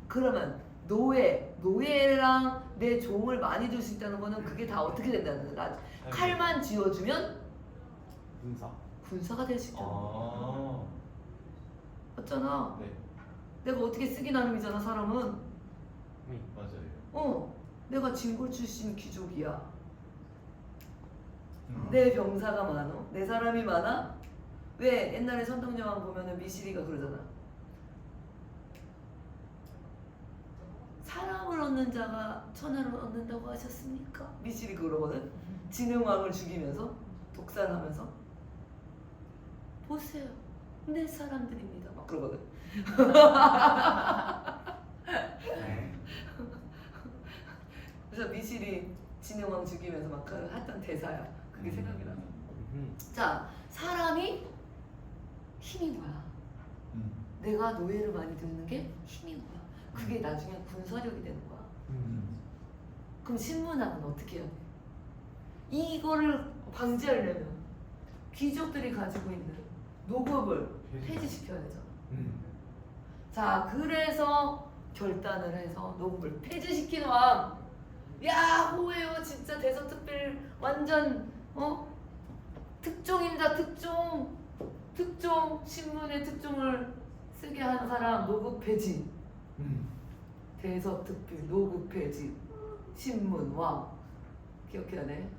그러면 노예랑 내 종을 많이 둘 수 있다는 거는 그게 다 어떻게 된다는 거야? 칼만 쥐어주면 군사가 될 수 있잖아. 맞잖아. 네. 내가 어떻게 쓰기 나름이잖아 사람은. 맞아요. 내가 진골 출신 귀족이야. 내 병사가 많어. 내 사람이 많아. 왜 옛날에 선동여왕 보면은 미시리가 그러잖아. 사람을 얻는 자가 천하를 얻는다고 하셨습니까? 미시리 그러거든. 진흥왕을 죽이면서 독살하면서 보세요. 내 사람들입니다. 막 그러거든. 그래서 미실이 진흥왕 죽이면서 막 했던 대사야. 그게 생각이 나. 자, 사람이 힘인 거야. 내가 노예를 많이 듣는 게 힘인 거야. 그게 나중에 군사력이 되는 거야. 그럼 신문왕은 어떻게 해야 돼? 이거를 방지하려면 귀족들이 가지고 있는 노급을 폐지시켜야 되잖아. 자, 그래서 결단을 해서 노급을 폐지시킨 왕. 야, 호해요. 진짜 대서특필 완전 특종입니다. 특종 신문의 특종을 쓰게 한 사람 노급 폐지. 대서특필 노급 폐지. 신문 왕. 기억해야 돼.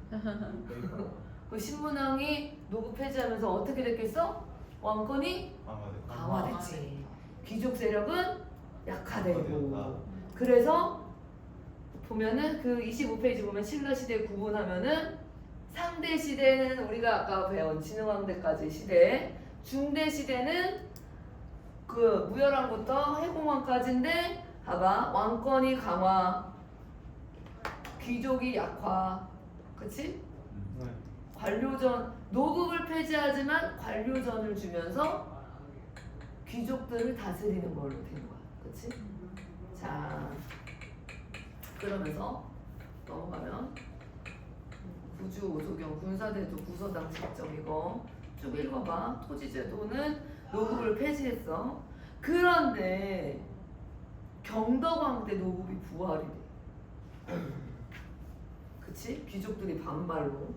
그 신문왕이 노급 폐지하면서 어떻게 됐겠어? 왕권이 강화돼. 강화됐지. 귀족 세력은 약화되고. 약화되었다. 그래서 보면은 그 25페이지 보면 신라 시대 구분하면은 상대 시대는 우리가 아까 배운 진흥왕대까지 시대, 중대 시대는 그 무열왕부터 해공왕까지인데 봐봐 왕권이 강화, 귀족이 약화, 그치? 네. 관료전 노급을 폐지하지만 관료전을 주면서 귀족들을 다스리는 걸로 된 거야, 그치? 자, 그러면서 넘어가면 구주 오소경 군사제도 구서당 직접 이거 쭉 읽어봐. 토지제도는 노급을 폐지했어. 그런데 경덕왕 때 노급이 부활이 돼. 그치? 귀족들이 반발로.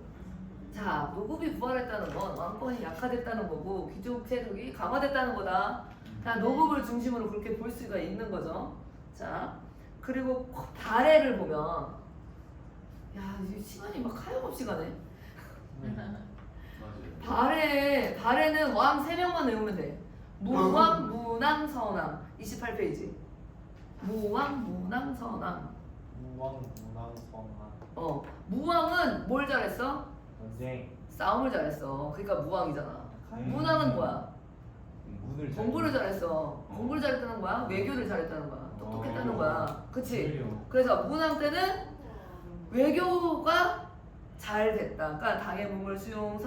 자, 노급이 부활했다는 건 왕권이 약화됐다는 거고 귀족 세력이 강화됐다는 거다. 자, 노급을 중심으로 그렇게 볼 수가 있는 거죠. 자, 그리고 발해를 보면 야, 이제 시간이 막 하염없이 가네. 맞아요. 발해는 왕 3명만 외우면 돼. 무왕, 문왕, 선왕. 28페이지. 무왕, 문왕, 선왕. 무왕, 문왕, 성왕. 무왕은 뭘 잘했어? 전쟁. 싸움을 잘했어. 그러니까 무왕이잖아. 음. 문왕은 뭐야? 문을 공부를 잘했어. 공부를 잘했다는 거야? 외교를 잘했다는 거야? 똑똑했다는 거야. 그치? 그래요. 그래서 문왕 때는 외교가 잘 됐다. 그러니까 당의 문물 수용,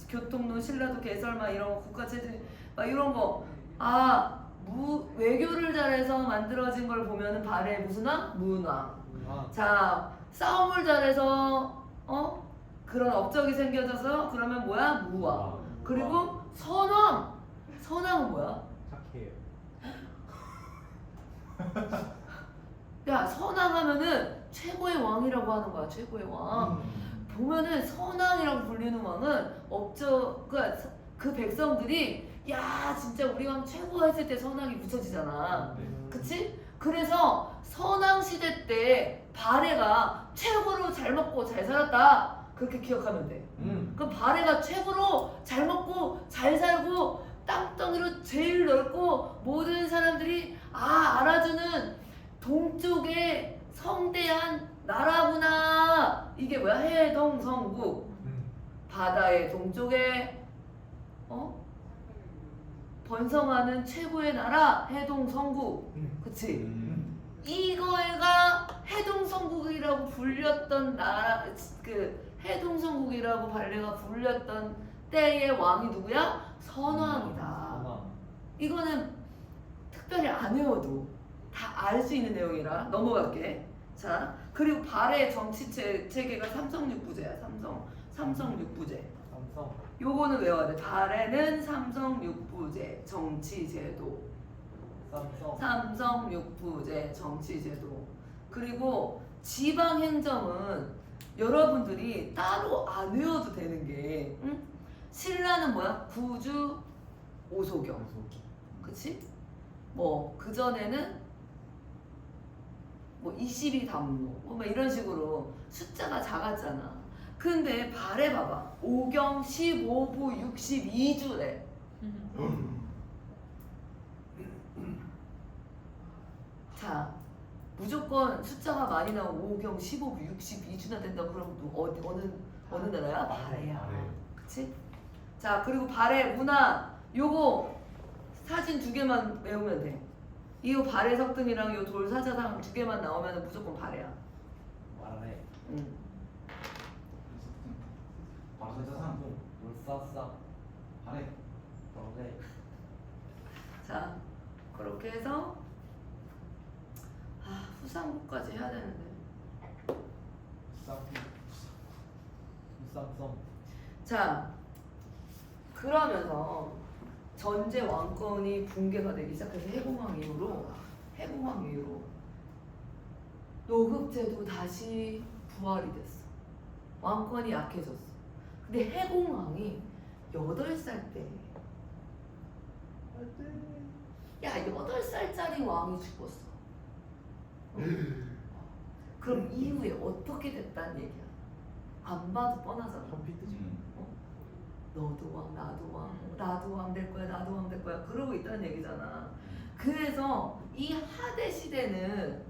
교통론, 신라도 개설 막 이런 거, 국가체제 막 이런 거. 외교를 잘해서 만들어진 걸 보면은 발해 무슨 왕? 문왕. 자, 싸움을 잘해서 그런 업적이 생겨져서 그러면 뭐야? 무왕. 그리고 선왕. 선왕은 뭐야? 착해요. 야, 선왕 하면은 최고의 왕이라고 하는 거야. 최고의 왕. 보면은 선왕이라고 불리는 왕은 그 백성들이 야, 진짜 우리 왕 최고 했을 때 선왕이 붙여지잖아. 그치? 그래서 선왕 시대 때 발해가 최고로 잘 먹고 잘 살았다. 그렇게 기억하면 돼. 그럼 발해가 최고로 잘 먹고 잘 살고 땅덩이로 제일 넓고 모든 사람들이 알아주는 동쪽의 성대한 나라구나. 이게 뭐야? 해동성국. 바다의 동쪽에 번성하는 최고의 나라 해동성국. 그치? 이거가 해동성국이라고 불렸던 나라, 그 해동성국이라고 발레가 불렸던 때의 왕이 누구야? 선왕이다. 이거는 특별히 안 외워도 다 알 수 있는 내용이라 넘어갈게. 자, 그리고 발해 정치 체계가 삼성육부제야. 삼성육부제. 요거는 외워야 돼. 발해는 삼성육부제 정치제도. 삼성육부제 정치제도. 그리고 지방행정은 여러분들이 따로 안 외워도 되는 게, 신라는 뭐야? 구주 오소경. 그치? 뭐 그전에는 뭐 22담로 뭐 이런 식으로 숫자가 작았잖아. 근데 발해 봐봐. 5경 15부 62주래. 자, 무조건 숫자가 많이 나오고 5경 15부 62주나 된다고 그러면 또 어느 나라야? 발해야. 그치? 자, 그리고 발해 문화 요거 사진 2개만 외우면 돼. 이 발해 석등이랑 요 돌사자상 2개만 나오면 무조건 발해야. 말해. 발사상 물싸싸 발해 그런데 자, 그렇게 해서 후상국까지 해야 되는데. 자, 그러면서 전제 왕권이 붕괴가 되기 시작해서 해공왕 이후로 노급제도 다시 부활이 됐어. 왕권이 약해졌어. 근데 해공왕이 8살 때, 야, 8살짜리 왕이 죽었어. 그럼 이후에 어떻게 됐다는 얘기야? 안 봐도 뻔하잖아. 너도 왕, 나도 왕, 나도 왕 될 거야, 나도 왕 될 거야 그러고 있다는 얘기잖아. 그래서 이 하대 시대는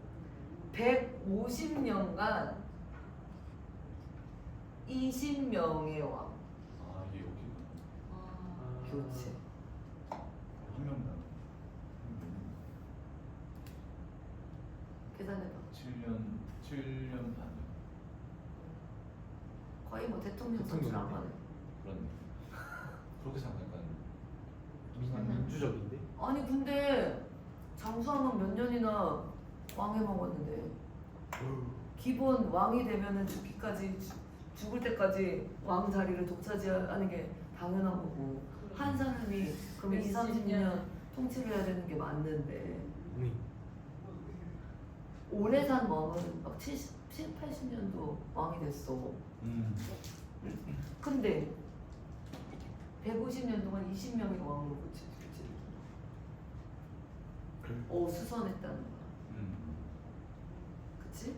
150년간 20명의 왕 아 이게 여기구나. 교체. 한 명당 계산해봐. 7년 반. 거의 뭐 대통령 선출한 거네. 그렇네. 그렇게 생각하니까 민주적인데? 아니 근데 장수왕은 몇 년이나 왕해 먹었는데 기본 왕이 되면은 죽기까지 죽을 때까지 왕 자리를 독차지하는 게 당연한 거고 한 사람이 그러면 20, 30년 통치를 해야 되는 게 맞는데 오래 산 왕은 막 70, 80년도 왕이 됐어. 근데 150년 동안 20명의 왕으로 그치? 수선했다는 거야. 그치?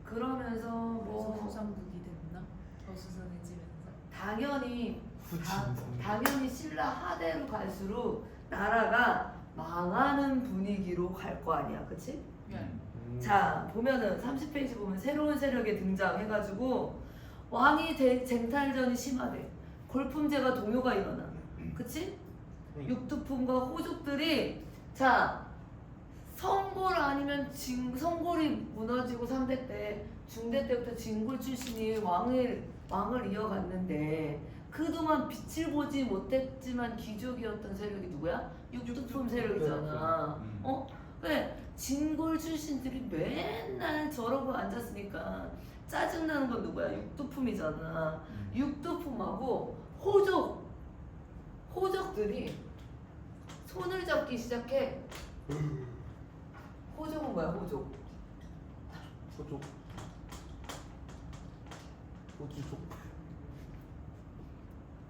그러면서 그래서 뭐 후상국이 됐나? 어수선해지면서. 당연히 신라 하대로 갈수록 나라가 망하는 분위기로 갈 거 아니야, 그치? 자 보면은 30페이지 보면 새로운 세력이 등장해가지고 왕이 쟁탈전이 심화돼. 골품제가 동요가 일어나. 그치? 육두품과 호족들이 자 성골 아니면 성골이 무너지고 3대 때 중대 때부터 진골 출신이 왕을 이어갔는데 그동안 빛을 보지 못했지만 귀족이었던 세력이 누구야? 육두품 세력이잖아. 그래 진골 출신들이 맨날 저러고 앉았으니까 짜증나는 건 누구야? 육두품이잖아. 육두품하고 호족들이 손을 잡기 시작해. 호족은 뭐야? 호족.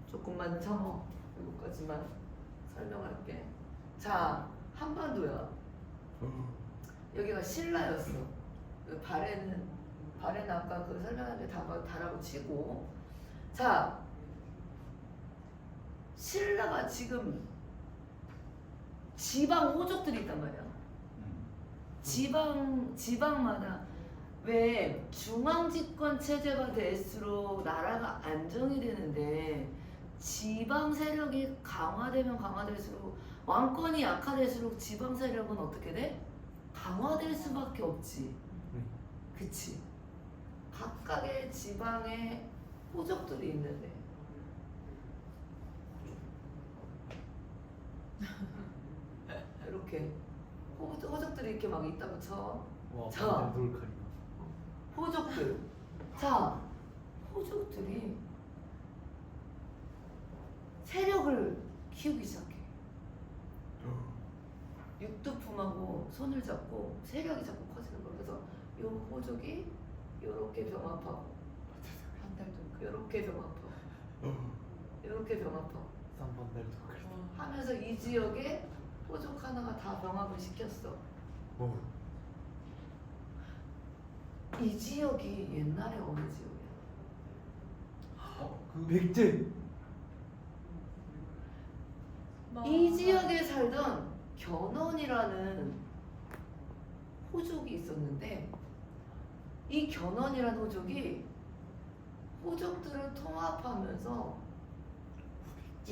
조금만 참어. 여기까지만 설명할게. 자, 한반도야. 여기가 신라였어. 발해는 아까 그 설명한 게 다라고 치고. 자, 신라가 지금 지방 호족들이 있단 말이야. 지방마다 왜 중앙집권 체제가 될수록 나라가 안정이 되는데 지방 세력이 강화되면 강화될수록 왕권이 약화될수록 지방 세력은 어떻게 돼? 강화될 수밖에 없지. 그치? 각각의 지방에 호족들이 있는데 이렇게 호족들이 이렇게 막 있다고 쳐. 자, 호족들. 자, 호족들이 세력을 키우기 시작해. 육두품하고 손을 잡고 세력이 자꾸 커지는 거야. 그래서 요 호족이 요렇게 병합하고 한 달도 요렇게 병합하고 요렇게 병합하고 어. 하면서 이 지역에 호족 하나가 다 병합을 시켰어. 이 지역이 옛날에 어느 지역이야? 그 백제. 이 지역에 살던 견훤이라는 호족이 있었는데 이 견훤이라는 호족이 호족들을 통합하면서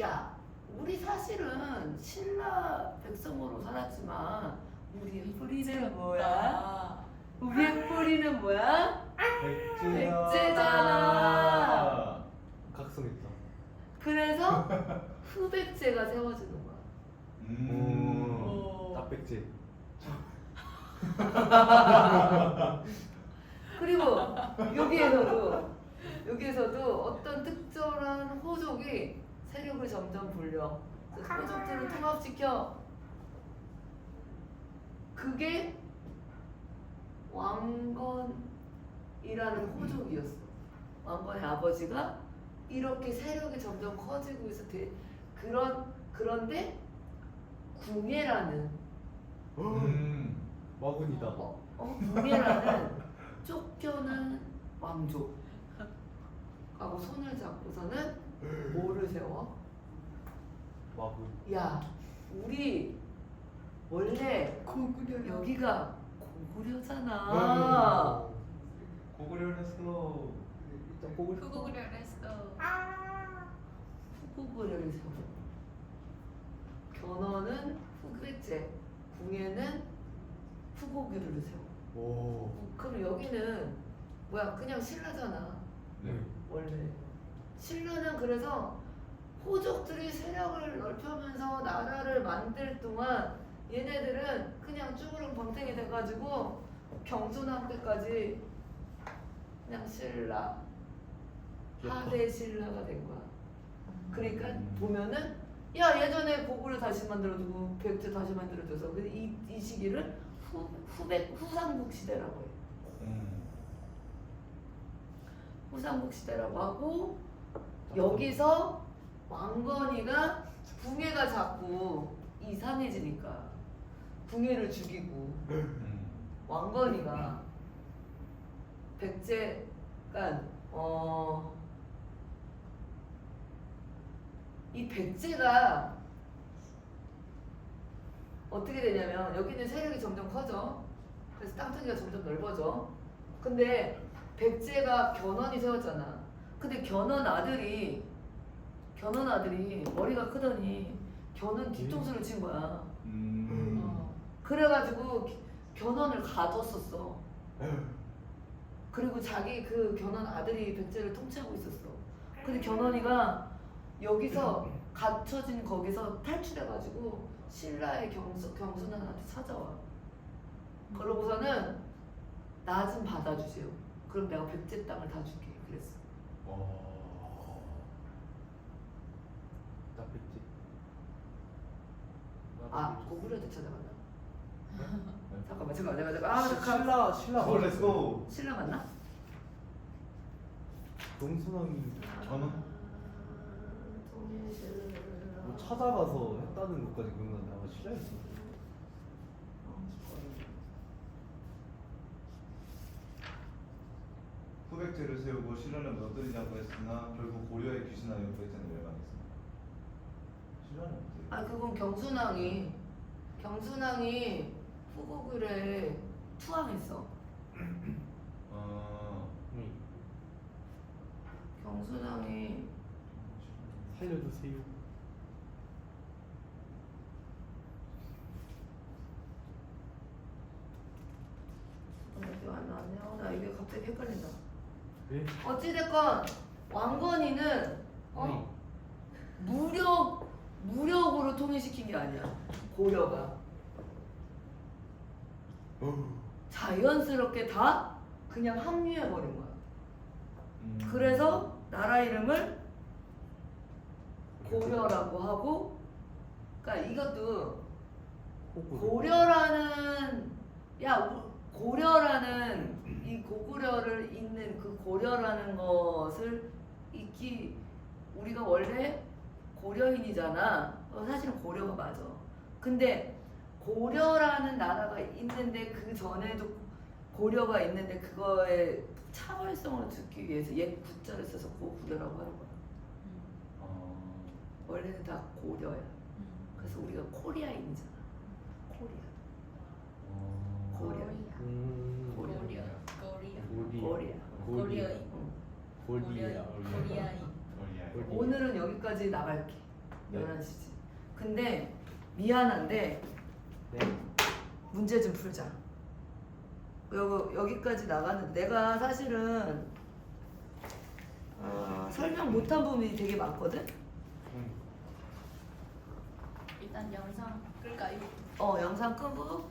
야 우리 사실은 신라 백성으로 살았지만 우리의 뿌리는 뭐야? 우리의 뿌리는 뭐야? 백제잖아. 각성했다. 그래서 후백제가 세워지는 거야. 닭백제. 그리고 여기에서도 어떤 특정한 호족이 세력을 점점 불려. 그래서 호족들을 통합시켜. 그게 왕건이라는 호족이었어. 왕건의 아버지가 이렇게 세력이 점점 커지고 있어. 그런데 궁예라는 마군이다. 궁예라는 쫓겨난 왕족. 하고 손을 잡고서는 뭐를 세워? 마구. 야, 우리 원래 여기가 고구려잖아. 고구려 레슬로. 일단 고글. 그거를 했어. 후고구려를 세워. 견훤은 후백제, 궁예는 후고구려를 세워. 오. 그럼 여기는 뭐야? 그냥 신라잖아. 네. 원래 신라는 그래서 호족들이 세력을 넓혀면서 나라를 만들 동안 얘네들은 그냥 쭈그릉 방탱이 돼가지고 경순왕 때까지 그냥 신라 하대 신라가 된 거야. 그러니까 보면은 야 예전에 고구려 다시 만들어주고 백제 다시 만들어줘서 이 시기를 후삼국 시대라고 해. 후삼국 시대라고 하고 여기서 왕건이가 궁예가 자꾸 이상해지니까 궁예를 죽이고 왕건이가 백제 그러니까 이 백제가 어떻게 되냐면 여기는 세력이 점점 커져. 그래서 땅덩이가 점점 넓어져. 근데 백제가 견훤이 세웠잖아. 근데 견훤 아들이 머리가 크더니 견훤 뒤통수를 친 거야. 그래가지고 견훤을 가뒀었어. 그리고 자기 그 견훤 아들이 백제를 통치하고 있었어. 근데 견훤이가 여기서 갇혀진 거기서 탈출해가지고 신라의 경순왕한테 찾아와. 그러고서는 나 좀 받아주세요. 그럼 내가 백제 땅을 다 줄게. 그랬어. 나 뺐지. 아, 고구려도 찾아갔나? 네? 잠깐만. 잠깐만. 신라. 고 렛츠고. 신라 맞나? 동순왕이 저는 뭐 찾아가서 했다는 것까지 기억나는데 아마 신라였어. 후백제를 세우고 신라를 무너뜨리자고 했으나 결국 고려의 귀신하여 후백제는 멸망했습니다. 신라는 어때요? 아, 그건 경순왕이 후고구려에 투항했어. 경순왕이 살려주세요. 안 나왔냐? 나 이게 갑자기 헷갈린다. 네? 어찌됐건 왕건이는 무력으로 통일시킨 게 아니야. 고려가 자연스럽게 다 그냥 합류해 버린 거야. 그래서 나라 이름을 고려라고 하고, 그러니까 이것도 고려라는 이 고구려를 잇는 그 고려라는 것을 우리가 원래 고려인이잖아. 사실은 고려가 맞아. 근데 고려라는 나라가 있는데 그 전에도 고려가 있는데 그거의 차별성을 두기 위해서 옛 구자를 써서 고구려라고 하는 거야. 원래는 다 고려야. 그래서 우리가 코리아인이잖아. 코리아. 코리아인. 오늘은 여기까지 나갈게. 11시지. 근데 미안한데 문제 좀 풀자. 여기까지 나가는데 내가 사실은 설명 못한 부분이 되게 많거든? 일단 영상 끌까요? 영상 끄고